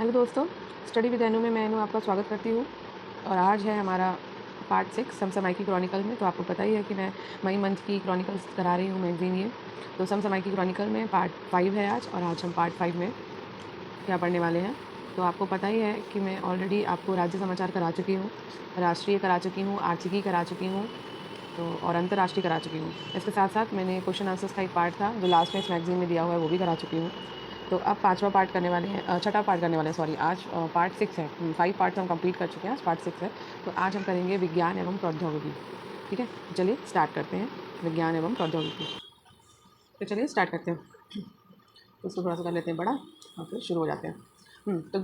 Hello दोस्तों, study with एनु में मैं एनु आपका स्वागत करती हूँ। और आज है हमारा पार्ट 6 समसमाई क्रॉनिकल में। तो आपको पता ही है कि मैं मई मंथ की क्रॉनिकल्स करा रही हूँ मैगजीन ये। तो समसमाई क्रॉनिकल में पार्ट 5 है आज, और आज हम पार्ट 5 में क्या पढ़ने वाले हैं। तो आपको पता ही है कि मैं ऑलरेडी आपको राज्य समाचार करा चुकी हूँ, राष्ट्रीय करा चुकी हूँ, आर्थिकी करा चुकी हूँ, तो और अंतर्राष्ट्रीय करा चुकी हूँ। इसके साथ साथ मैंने क्वेश्चन आंसर्स का एक पार्ट था जो लास्ट में इस मैगजीन में दिया हुआ है, वो भी करा चुकी हूँ। तो अब पाँचवा पार्ट करने वाले हैं, छठा पार्ट करने वाले हैं, सॉरी। आज पार्ट 6 है। 5 पार्ट्स हम कंप्लीट कर चुके हैं, आज पार्ट 6 है। तो आज हम करेंगे विज्ञान एवं प्रौद्योगिकी। ठीक है, तो चलिए स्टार्ट करते हैं विज्ञान एवं प्रौद्योगिकी। तो चलिए स्टार्ट करते हैं। तो उसको थोड़ा सा कर लेते हैं बड़ा और फिर शुरू हो जाते हैं। तो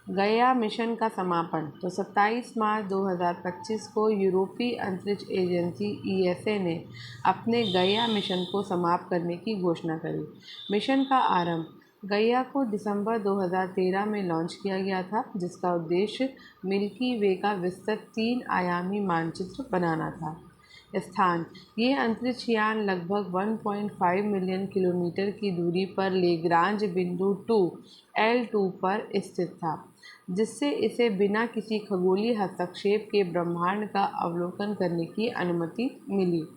गया मिशन का समापन। तो 27 मार्च 2025 को यूरोपीय अंतरिक्ष एजेंसी ईएसए ने अपने गया मिशन को समाप्त करने की घोषणा करी। मिशन का आरंभ गया को दिसंबर 2013 में लॉन्च किया गया था, जिसका उद्देश्य मिल्की वे का विस्तृत 3 आयामी मानचित्र बनाना था। स्थान: ये अंतरिक्ष यान लगभग 1.5 मिलियन किलोमीटर की दूरी पर लेग्रांज बिंदु 2 L2 पर स्थित था, जिससे इसे बिना किसी खगोलीय हस्तक्षेप के ब्रह्मांड का अवलोकन करने की अनुमति मिली।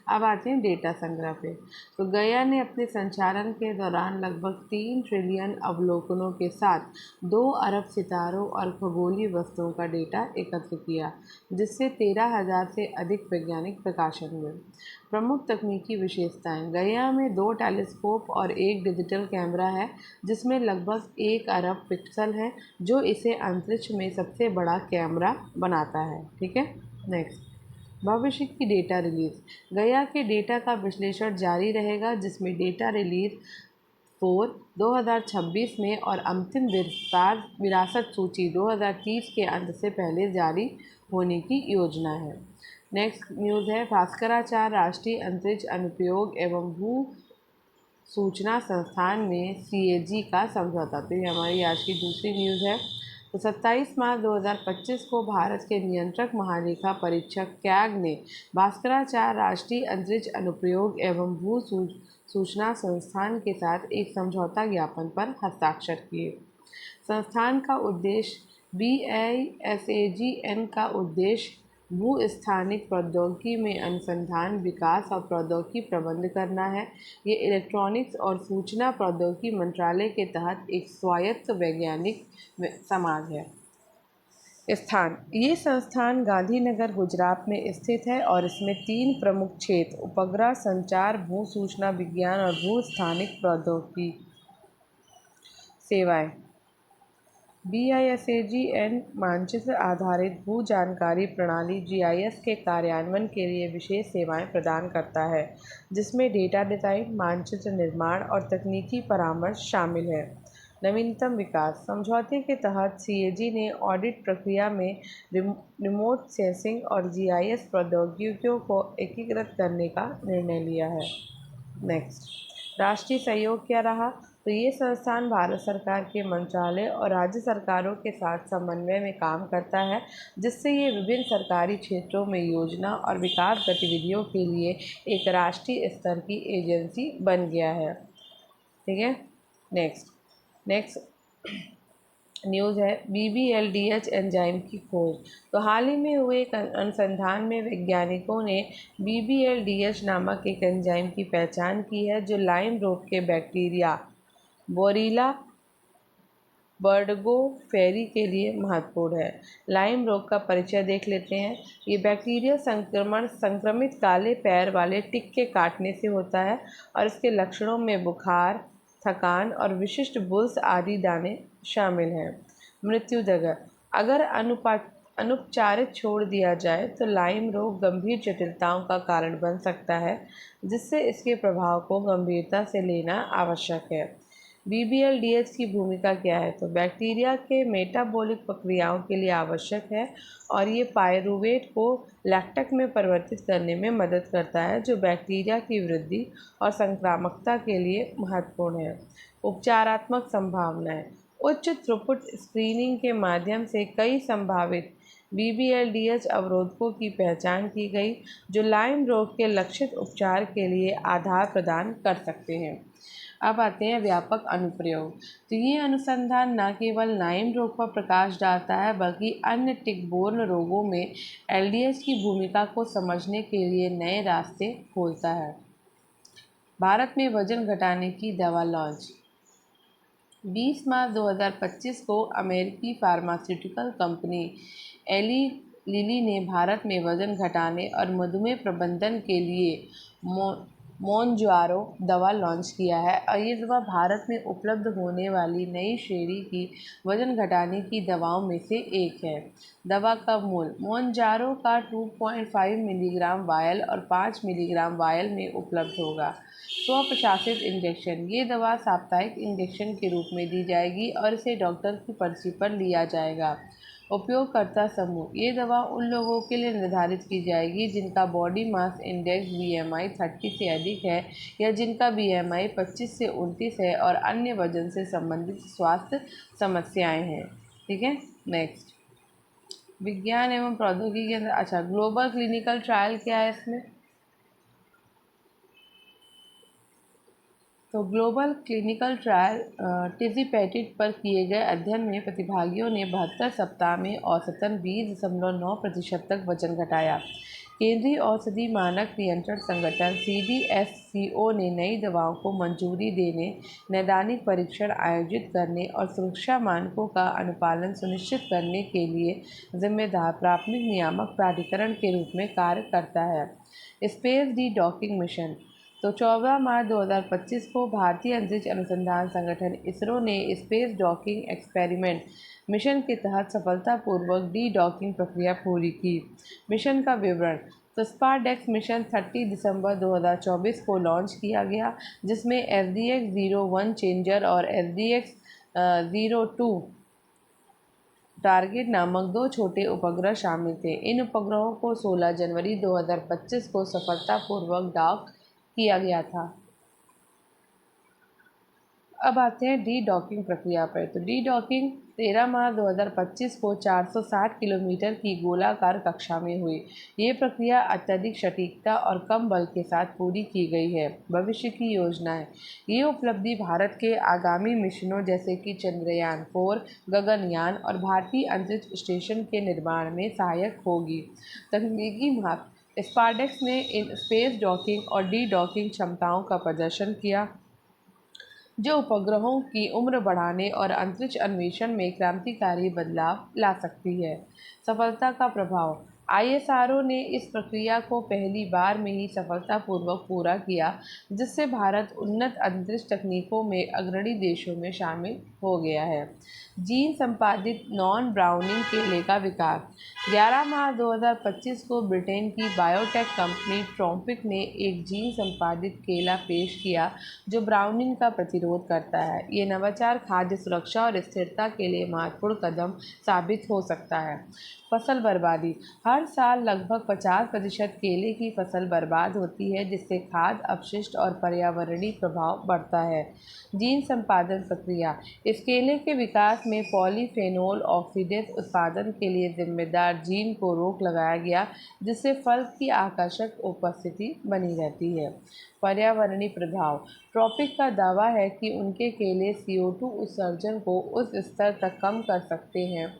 अब आते हैं डेटा संग्रह पे। तो गया ने अपने संचालन के दौरान लगभग 3 ट्रिलियन अवलोकनों के साथ 2 अरब सितारों और खगोलीय वस्तुओं का डेटा एकत्र किया, जिससे 13,000 से अधिक वैज्ञानिक प्रकाशन हुए। प्रमुख तकनीकी विशेषताएं: गया में 2 टेलीस्कोप और 1 डिजिटल कैमरा है, जिसमें लगभग 1 अरब पिक्सल है, जो इसे अंतरिक्ष में सबसे बड़ा कैमरा बनाता है। ठीक है, नेक्स्ट। भविष्य की डेटा रिलीज। गया के डेटा का विश्लेषण जारी रहेगा, जिसमें डेटा रिलीज 4 2026 में और अंतिम विरासत सूची 2030 के अंत से पहले जारी होने की योजना है। नेक्स्ट न्यूज़ है भास्कराचार्य राष्ट्रीय अंतरिक्ष अनुप्रयोग एवं भू सूचना संस्थान में CAG का समझौता। तो ये हमारी आज की दूसरी न्यूज़ है। तो 27 मार्च 2025 को भारत के नियंत्रक महालेखा परीक्षक कैग ने भास्कराचार्य राष्ट्रीय अंतरिक्ष अनुप्रयोग एवं भू सूचना संस्थान के साथ एक समझौता ज्ञापन पर हस्ताक्षर किए। संस्थान का उद्देश्य BISAGN का उद्देश्य भू-स्थानिक प्रौद्योगिकी में अनुसंधान, विकास और प्रौद्योगिकी प्रबंध करना है। ये इलेक्ट्रॉनिक्स और सूचना प्रौद्योगिकी मंत्रालय के तहत एक स्वायत्त वैज्ञानिक समाज है। स्थान: ये संस्थान गांधीनगर, गुजरात में स्थित है और इसमें 3 प्रमुख क्षेत्र उपग्रह संचार, भू सूचना विज्ञान और भू स्थानिक प्रौद्योगिकी सेवाएं। BISAGN मानचित्र आधारित भू जानकारी प्रणाली GIS के कार्यान्वयन के लिए विशेष सेवाएं प्रदान करता है, जिसमें डेटा डिज़ाइन, मानचित्र निर्माण और तकनीकी परामर्श शामिल है। नवीनतम विकास: समझौते के तहत CAG ने ऑडिट प्रक्रिया में रिमोट सेंसिंग और GIS प्रौद्योगिकियों को एकीकृत करने का निर्णय लिया है। नेक्स्ट, राष्ट्रीय सहयोग क्या रहा? तो ये संस्थान भारत सरकार के मंत्रालय और राज्य सरकारों के साथ समन्वय में काम करता है, जिससे ये विभिन्न सरकारी क्षेत्रों में योजना और विकास गतिविधियों के लिए एक राष्ट्रीय स्तर की एजेंसी बन गया है। ठीक है, नेक्स्ट न्यूज़ है BBLDH एंजाइम की खोज। तो हाल ही में हुए एक अनुसंधान में वैज्ञानिकों ने BBLDH नामक एक एंजाइम की पहचान की है, जो लाइम रोग के बैक्टीरिया बोरीला बर्डगोफेरी के लिए महत्वपूर्ण है। लाइम रोग का परिचय देख लेते हैं। ये बैक्टीरिया संक्रमित काले पैर वाले टिक के काटने से होता है और इसके लक्षणों में बुखार, थकान और विशिष्ट बुल्स आदि दाने शामिल हैं। मृत्यु दर: अगर अनुपचारित छोड़ दिया जाए तो लाइम रोग गंभीर जटिलताओं का कारण बन सकता है, जिससे इसके प्रभाव को गंभीरता से लेना आवश्यक है। BBLDH की भूमिका क्या है? तो बैक्टीरिया के मेटाबॉलिक प्रक्रियाओं के लिए आवश्यक है और ये पायरुवेट को लैक्टक में परिवर्तित करने में मदद करता है, जो बैक्टीरिया की वृद्धि और संक्रामकता के लिए महत्वपूर्ण है। उपचारात्मक संभावनाएं: उच्च थ्रूपुट स्क्रीनिंग के माध्यम से कई संभावित BBLDH अवरोधकों की पहचान की गई, जो लाइम रोग के लक्षित उपचार के लिए आधार प्रदान कर सकते हैं। अब आते हैं व्यापक अनुप्रयोग। तो ये अनुसंधान न केवल नाइम रोग पर प्रकाश डालता है बल्कि अन्य टिक-बोर्न रोगों में एलडीएच की भूमिका को समझने के लिए नए रास्ते खोलता है। भारत में वजन घटाने की दवा लॉन्च। 20 मार्च 2025 को अमेरिकी फार्मास्यूटिकल कंपनी एली लिली ने भारत में वजन घटाने और मधुमेह प्रबंधन के लिए मोनजारो दवा लॉन्च किया है और ये दवा भारत में उपलब्ध होने वाली नई श्रेणी की वजन घटाने की दवाओं में से एक है। दवा का मूल्य मोनजारो का 2.5 मिलीग्राम वायल और 5 मिलीग्राम वायल में उपलब्ध होगा। स्वप्रशासित इंजेक्शन। ये दवा साप्ताहिक इंजेक्शन के रूप में दी जाएगी और इसे डॉक्टर की पर्ची पर लिया जाएगा। उपयोगकर्ता समूह। ये दवा उन लोगों के लिए निर्धारित की जाएगी जिनका बॉडी मास इंडेक्स BMI 30 से अधिक है या जिनका BMI 25 से 29 है और अन्य वजन से संबंधित स्वास्थ्य समस्याएं हैं। ठीक है, नेक्स्ट विज्ञान एवं प्रौद्योगिकी के अंदर। अच्छा, ग्लोबल क्लिनिकल ट्रायल क्या है इसमें? तो ग्लोबल क्लिनिकल ट्रायल टिज़िपेटिड पर किए गए अध्ययन में प्रतिभागियों ने 72 सप्ताह में औसतन 20.9% तक वजन घटाया। केंद्रीय औषधि मानक नियंत्रण संगठन CDSCO ने नई दवाओं को मंजूरी देने, नैदानिक परीक्षण आयोजित करने और सुरक्षा मानकों का अनुपालन सुनिश्चित करने के लिए जिम्मेदार प्राथमिक नियामक प्राधिकरण के रूप में कार्य करता है। Space D docking mission. तो 14 मार्च 2025 को भारतीय अंतरिक्ष अनुसंधान संगठन इसरो ने स्पेस डॉकिंग एक्सपेरिमेंट मिशन के तहत सफलतापूर्वक डी डॉकिंग प्रक्रिया पूरी की। मिशन का विवरण। तो स्पारडेक्स मिशन 30 दिसंबर 2024 को लॉन्च किया गया, जिसमें SDX-01 चेंजर और SDX-02 टारगेट नामक 2 छोटे उपग्रह शामिल थे। इन उपग्रहों को 16 जनवरी 2025 को सफलतापूर्वक डॉक किया गया था। अब आते हैं डी डॉकिंग प्रक्रिया पर। तो डी डॉकिंग 13 मार्च 2025 को 460 किलोमीटर की गोलाकार कक्षा में हुई। ये प्रक्रिया अत्यधिक सटीकता और कम बल के साथ पूरी की गई है। भविष्य की योजनाएं। ये उपलब्धि भारत के आगामी मिशनों जैसे कि चंद्रयान 4, गगनयान और भारतीय अंतरिक्ष स्टेशन के निर्माण में सहायक होगी। तकनीकी महत्व। स्पारडेक्स ने इन स्पेस डॉकिंग और डी डॉकिंग क्षमताओं का प्रदर्शन किया जो उपग्रहों की उम्र बढ़ाने और अंतरिक्ष अन्वेषण में क्रांतिकारी बदलाव ला सकती है। सफलता का प्रभाव। ISRO ने इस प्रक्रिया को पहली बार में ही सफलतापूर्वक पूरा किया, जिससे भारत उन्नत अंतरिक्ष तकनीकों में अग्रणी देशों में शामिल हो गया है। जीन संपादित नॉन ब्राउनिंग केले का विकास। 11 मार्च 2025 को ब्रिटेन की बायोटेक कंपनी ट्रोपिक ने एक जीन संपादित केला पेश किया जो ब्राउनिंग का प्रतिरोध करता है। ये नवाचार खाद्य सुरक्षा और स्थिरता के लिए महत्वपूर्ण कदम साबित हो सकता है। फसल बर्बादी। हर साल लगभग 50% केले की फसल बर्बाद होती है, जिससे खाद्य अपशिष्ट और पर्यावरणीय प्रभाव बढ़ता है। जीन संपादन प्रक्रिया। इस केले के विकास में पॉलीफेनोल ऑक्सीडेज उत्पादन के लिए जिम्मेदार जीन को रोक लगाया गया, जिससे फल की आकर्षक उपस्थिति बनी रहती है। पर्यावरणीय प्रभाव। ट्रोपिक का दावा है कि उनके केले CO2 उत्सर्जन को उस स्तर तक कम कर सकते हैं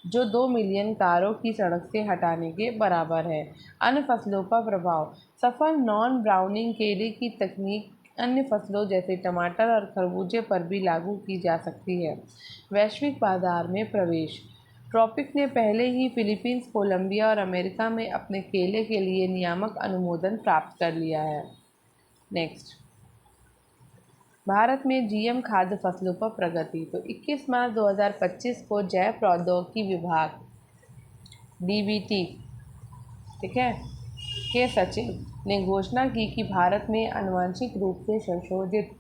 जो 2 मिलियन कारों की सड़क से हटाने के बराबर है। अन्य फसलों पर प्रभाव। सफल नॉन ब्राउनिंग केले की तकनीक अन्य फसलों जैसे टमाटर और खरबूजे पर भी लागू की जा सकती है। वैश्विक बाजार में प्रवेश। ट्रोपिक ने पहले ही फिलीपींस, कोलंबिया और अमेरिका में अपने केले के लिए नियामक अनुमोदन प्राप्त कर लिया है। नेक्स्ट, भारत में GM खाद्य फसलों पर प्रगति। तो 21 मार्च 2025 को जैव प्रौद्योगिकी विभाग DBT, ठीक है, के सचिव ने घोषणा की कि भारत में आनुवंशिक रूप से संशोधित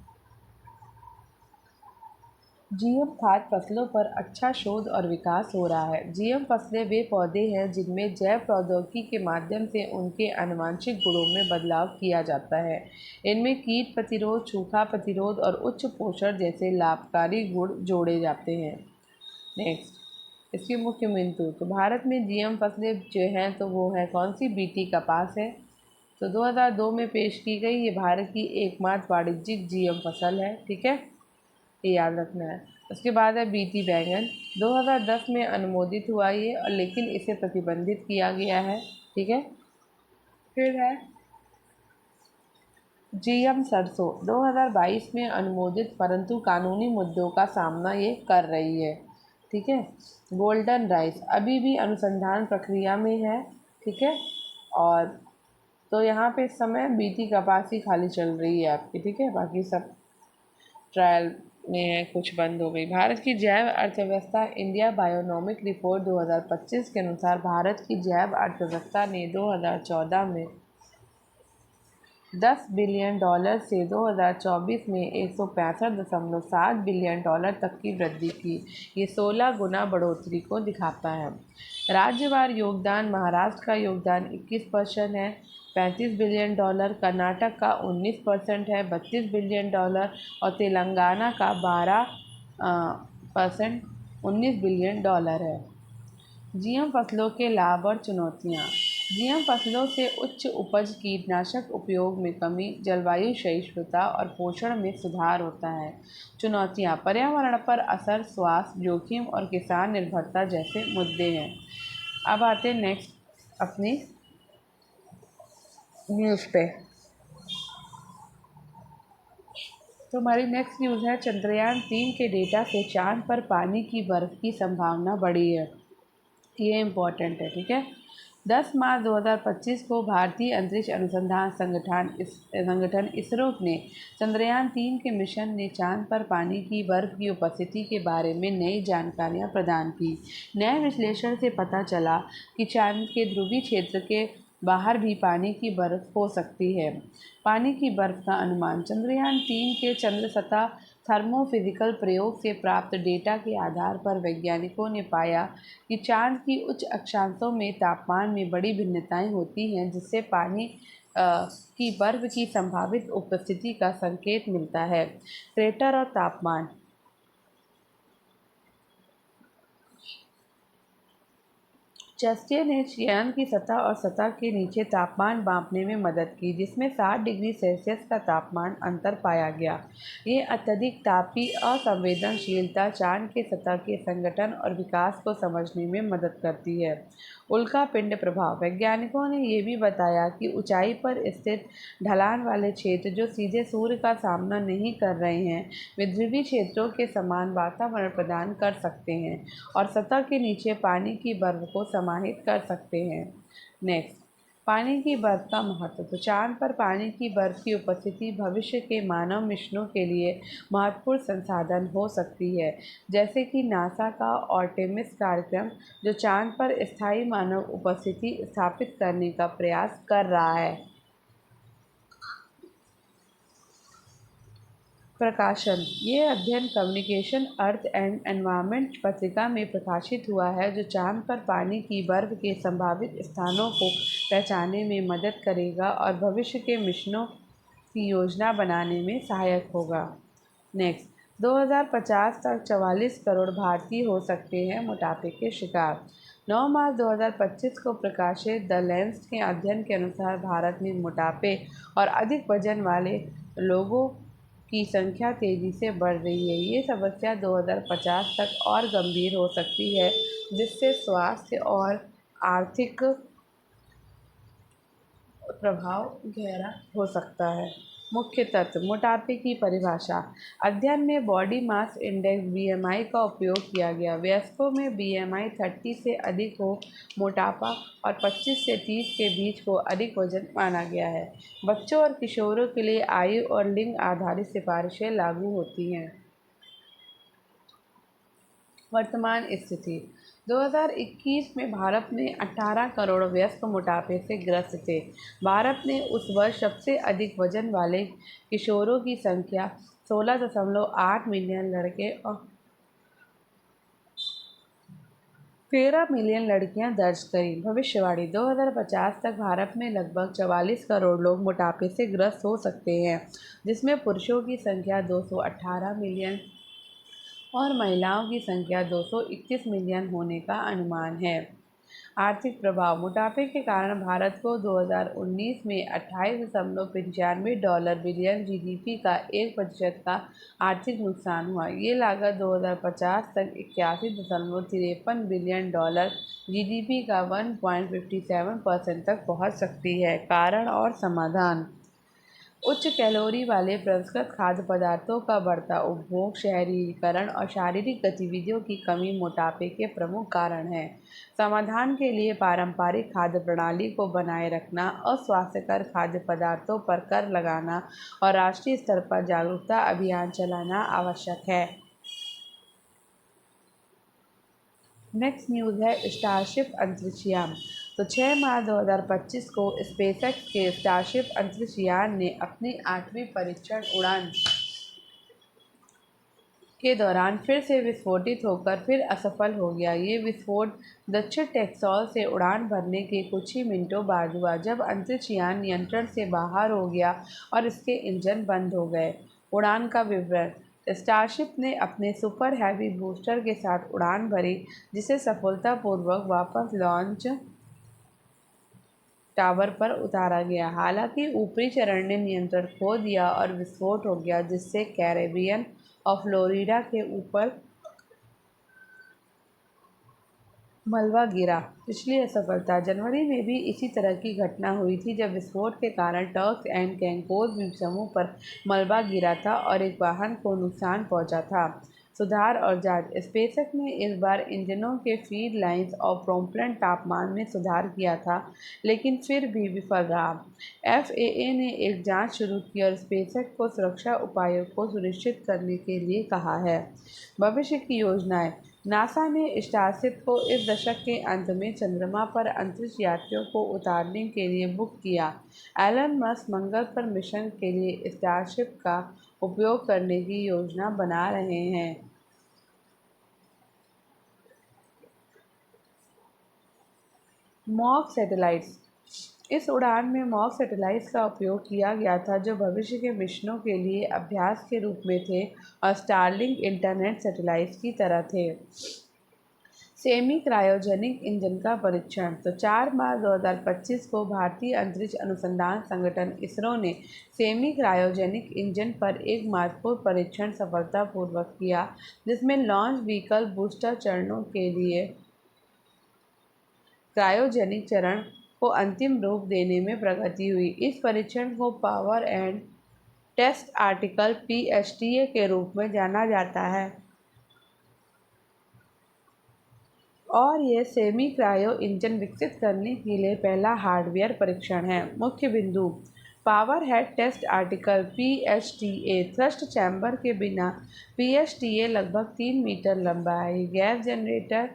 GM खाद्य फसलों पर अच्छा शोध और विकास हो रहा है। GM फसलें वे पौधे हैं जिनमें जैव प्रौद्योगिकी के माध्यम से उनके आनुवंशिक गुणों में बदलाव किया जाता है। इनमें कीट प्रतिरोध, सूखा प्रतिरोध और उच्च पोषण जैसे लाभकारी गुण जोड़े जाते हैं। नेक्स्ट, इसकी मुख्य बिंदु। तो भारत में GM फसलें जो हैं तो वो है कौन सी? BT कपास है, तो 2002 में पेश की गई, ये भारत की एकमात्र वाणिज्यिक जीएम फसल है। ठीक है, ये याद रखना है। उसके बाद है बीटी बैंगन, 2010 में अनुमोदित हुआ ये, और लेकिन इसे प्रतिबंधित किया गया है। ठीक है, फिर है जीएम सरसों, 2022 में अनुमोदित, परंतु कानूनी मुद्दों का सामना ये कर रही है। ठीक है, गोल्डन राइस अभी भी अनुसंधान प्रक्रिया में है। ठीक है, और तो यहाँ पे इस समय बीटी कपास ही खाली चल रही है आपकी। ठीक है, बाकी सब ट्रायल में है, कुछ बंद हो गई। भारत की जैव अर्थव्यवस्था, इंडिया बायोनॉमिक रिपोर्ट 2025 के अनुसार भारत की जैव अर्थव्यवस्था ने 2014 में 10 बिलियन डॉलर से 2024 में 165.7 बिलियन डॉलर तक की वृद्धि की। ये 16 गुना बढ़ोतरी को दिखाता है। राज्यवार योगदान, महाराष्ट्र का योगदान 21% है, 35 बिलियन डॉलर, कर्नाटक का 19% है, 32 बिलियन डॉलर, और तेलंगाना का 12% 19 बिलियन डॉलर है। जीएम फसलों के लाभ और चुनौतियाँ। जीएम फसलों से उच्च उपज, कीटनाशक उपयोग में कमी, जलवायु सहिष्णुता और पोषण में सुधार होता है। चुनौतियाँ, पर्यावरण पर असर, स्वास्थ्य जोखिम और किसान निर्भरता जैसे मुद्दे हैं। अब आते हैं नेक्स्ट अपनी न्यूज़ पे। तो हमारी नेक्स्ट न्यूज़ है, चंद्रयान 3 के डेटा से चांद पर पानी की बर्फ़ की संभावना बढ़ी है। ये इम्पॉर्टेंट है। ठीक है, 10 मार्च 2025 को भारतीय अंतरिक्ष अनुसंधान संगठन इसरो ने चंद्रयान 3 के मिशन ने चांद पर पानी की बर्फ की उपस्थिति के बारे में नई जानकारियां प्रदान की। नए विश्लेषण से पता चला कि चांद के ध्रुवीय क्षेत्र के बाहर भी पानी की बर्फ हो सकती है। पानी की बर्फ का अनुमान, चंद्रयान 3 के चंद्र सतह थर्मोफिजिकल प्रयोग से प्राप्त डेटा के आधार पर वैज्ञानिकों ने पाया कि चांद की उच्च अक्षांशों में तापमान में बड़ी भिन्नताएं होती हैं, जिससे पानी की बर्फ की संभावित उपस्थिति का संकेत मिलता है। क्रेटर और तापमान, चेस्टियर ने चांद की सतह और सतह के नीचे तापमान मापने में मदद की, जिसमें 60 डिग्री सेल्सियस का तापमान अंतर पाया गया। ये अत्यधिक तापीय असंवेदनशीलता चांद के सतह के संगठन और विकास को समझने में मदद करती है। उल्का पिंड प्रभाव, वैज्ञानिकों ने यह भी बताया कि ऊंचाई पर स्थित ढलान वाले क्षेत्र जो सीधे सूर्य का सामना नहीं कर रहे हैं, वे ध्रुवीय क्षेत्रों के समान वातावरण प्रदान कर सकते हैं और सतह के नीचे पानी की बर्फ को समाहित कर सकते हैं। नेक्स्ट, पानी की बर्फ का महत्व। तो चांद पर पानी की बर्फ की उपस्थिति भविष्य के मानव मिशनों के लिए महत्वपूर्ण संसाधन हो सकती है, जैसे कि नासा का आर्टेमिस कार्यक्रम, जो चांद पर स्थायी मानव उपस्थिति स्थापित करने का प्रयास कर रहा है। प्रकाशन, ये अध्ययन कम्युनिकेशन अर्थ एंड एनवायरनमेंट पत्रिका में प्रकाशित हुआ है, जो चांद पर पानी की बर्फ के संभावित स्थानों को पहचानने में मदद करेगा और भविष्य के मिशनों की योजना बनाने में सहायक होगा। नेक्स्ट, 2050 तक 44 करोड़ भारतीय हो सकते हैं मोटापे के शिकार। 9 मार्च 2025 को प्रकाशित द लेंस के अध्ययन के अनुसार भारत में मोटापे और अधिक वजन वाले लोगों की संख्या तेजी से बढ़ रही है। ये समस्या 2050 तक और गंभीर हो सकती है, जिससे स्वास्थ्य और आर्थिक प्रभाव गहरा हो सकता है। मुख्य तत्व, मोटापे की परिभाषा। अध्ययन में बॉडी मास इंडेक्स बीएमआई का उपयोग किया गया। वयस्कों में बीएमआई 30 से अधिक हो मोटापा और 25 से 30 के बीच को अधिक वजन माना गया है। बच्चों और किशोरों के लिए आयु और लिंग आधारित सिफारिशें लागू होती हैं। वर्तमान स्थिति, 2021 में भारत में 18 करोड़ वयस्क मोटापे से ग्रस्त थे। भारत ने उस वर्ष सबसे अधिक वजन वाले किशोरों की संख्या 16.8 मिलियन लड़के और 13 मिलियन लड़कियां दर्ज करी। भविष्यवाणी, 2050 तक भारत में लगभग 44 करोड़ लोग मोटापे से ग्रस्त हो सकते हैं, जिसमें पुरुषों की संख्या 218 मिलियन और महिलाओं की संख्या 231 मिलियन होने का अनुमान है। आर्थिक प्रभाव। मोटापे के कारण भारत को 2019 में $28.95 बिलियन जीडीपी का 1% का आर्थिक नुकसान हुआ। ये लागत 2050 तक $81.53 बिलियन जीडीपी का 1.57% तक पहुंच सकती है। कारण और समाधान। उच्च कैलोरी वाले प्रसंस्कृत खाद्य पदार्थों का बढ़ता उपभोग, शहरीकरण और शारीरिक गतिविधियों की कमी मोटापे के प्रमुख कारण हैं। समाधान के लिए पारंपरिक खाद्य प्रणाली को बनाए रखना, अस्वास्थ्यकर खाद्य पदार्थों पर कर लगाना और राष्ट्रीय स्तर पर जागरूकता अभियान चलाना आवश्यक है। नेक्स्ट न्यूज़ है स्टारशिप अंतरिक्ष यान। तो 6 मार्च 2025 को स्पेसएक्स के स्टारशिप अंतरिक्ष यान ने अपनी 8वीं परीक्षण उड़ान के दौरान फिर से विस्फोटित होकर फिर असफल हो गया। ये विस्फोट दक्षिण टेक्सास से उड़ान भरने के कुछ ही मिनटों बाद हुआ, जब अंतरिक्ष यान नियंत्रण से बाहर हो गया और इसके इंजन बंद हो गए। उड़ान का विवरण। स्टारशिप ने अपने सुपर हैवी बूस्टर के साथ उड़ान भरी, जिसे सफलतापूर्वक वापस लॉन्च टावर पर उतारा गया। हालांकि ऊपरी चरण ने नियंत्रण खो दिया और विस्फोट हो गया, जिससे कैरेबियन और फ्लोरिडा के ऊपर मलबा गिरा। पिछली असफलता। जनवरी में भी इसी तरह की घटना हुई थी, जब विस्फोट के कारण टर्क्स एंड कैंकोस द्वीप समूह पर मलबा गिरा था और एक वाहन को नुकसान पहुंचा था। सुधार और जांच। स्पेसएक्स ने इस बार इंजनों के फीड लाइन्स और प्रोपेलेंट तापमान में सुधार किया था, लेकिन फिर भी विफल रहा। FAA ने एक जांच शुरू की और स्पेसएक्स को सुरक्षा उपायों को सुनिश्चित करने के लिए कहा है। भविष्य की योजनाएं। नासा ने स्टारशिप को इस दशक के अंत में चंद्रमा पर अंतरिक्ष यात्रियों को उतारने के लिए बुक किया। एलन मस्क मंगल पर मिशन के लिए स्टारशिप का उपयोग करने की योजना बना रहे हैं। Mock satellites. इस उड़ान में मॉक सैटेलाइट्स का उपयोग किया गया था, जो भविष्य के मिशनों के लिए अभ्यास के रूप में थे और स्टारलिंक इंटरनेट सैटेलाइट्स की तरह थे। सेमी क्रायोजेनिक इंजन का परीक्षण। तो 4 मार्च 2025 को भारतीय अंतरिक्ष अनुसंधान संगठन इसरो ने सेमी क्रायोजेनिक इंजन पर एक महत्वपूर्ण परीक्षण सफलतापूर्वक किया, जिसमें लॉन्च व्हीकल बूस्टर चरणों के लिए क्रायोजेनिक चरण को अंतिम रूप देने में प्रगति हुई। इस परीक्षण को power and test article PSTA के रूप में जाना जाता है और यह सेमी क्रायो इंजन विकसित करने के लिए पहला हार्डवेयर परीक्षण है। मुख्य बिंदु। Power head test article PSTA। Thrust chamber के बिना PSTA लगभग 3 मीटर लंबा है। Gas generator,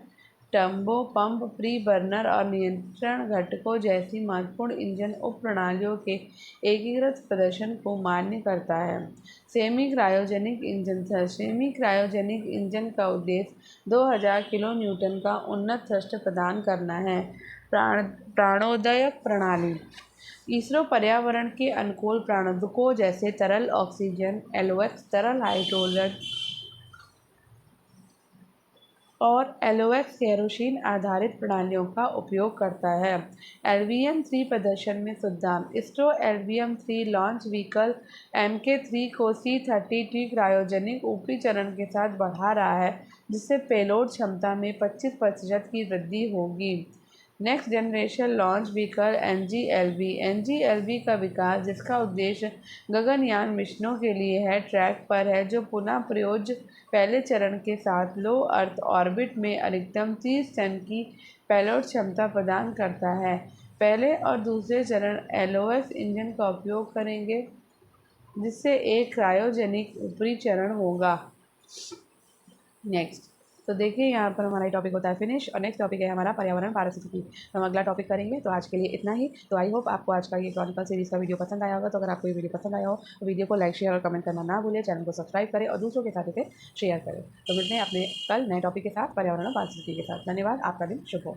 turbo pump, preburner और नियंत्रण घटकों जैसी महत्वपूर्ण इंजन उप प्रणालियों के एकीकृत प्रदर्शन को मान्य करता है। Semi cryogenic engine thrust. Semi cryogenic engine का उद्देश्य 2000 किलो न्यूटन का उन्नत थ्रस्ट प्रदान करना है। प्राणोदयक प्रणाली। इसरो पर्यावरण के अनुकूल प्राणोदकों जैसे तरल ऑक्सीजन, LOX, तरल हाइड्रोजन और LOX केरोसिन आधारित प्रणालियों का उपयोग करता है। LVM-3 प्रदर्शन में सुधार। ISRO LVM-3 launch vehicle MK3 को C-30T क्रायोजेनिक ऊपरी चरण के साथ बढ़ा रहा है, जिससे पेलोड क्षमता में 25% की वृद्धि होगी। Next generation launch vehicle NGLV का विकास, जिसका उद्देश्य गगनयान मिशनों के लिए है, ट्रैक पर है, जो पुनः प्रयोज्य पहले चरण के साथ लो अर्थ ऑर्बिट में अधिकतम 30 टन की पेलोड क्षमता प्रदान करता है। पहले और दूसरे चरण LOX इंजन का उपयोग करेंगे, जिससे एक क्रायोजेनिक ऊपरी चरण होगा। नेक्स्ट। तो देखिए यहाँ पर हमारा टॉपिक होता है फिनिश और नेक्स्ट टॉपिक है हमारा पर्यावरण पारिस्थितिकी। तो हम अगला टॉपिक करेंगे। तो आज के लिए इतना ही। तो आई होप आपको आज का ये क्रॉनिकल सीरीज़ का वीडियो पसंद आया होगा। तो अगर आपको ये वीडियो पसंद आया हो तो वीडियो को लाइक, शेयर और कमेंट करना ना भूलें। चैनल को सब्सक्राइब करें और दूसरों के साथ इसे शेयर करें। तो मिलते हैं अपने कल नए टॉपिक के साथ, पर्यावरण और पारिस्थितिकी के साथ। धन्यवाद। आपका दिन शुभ हो।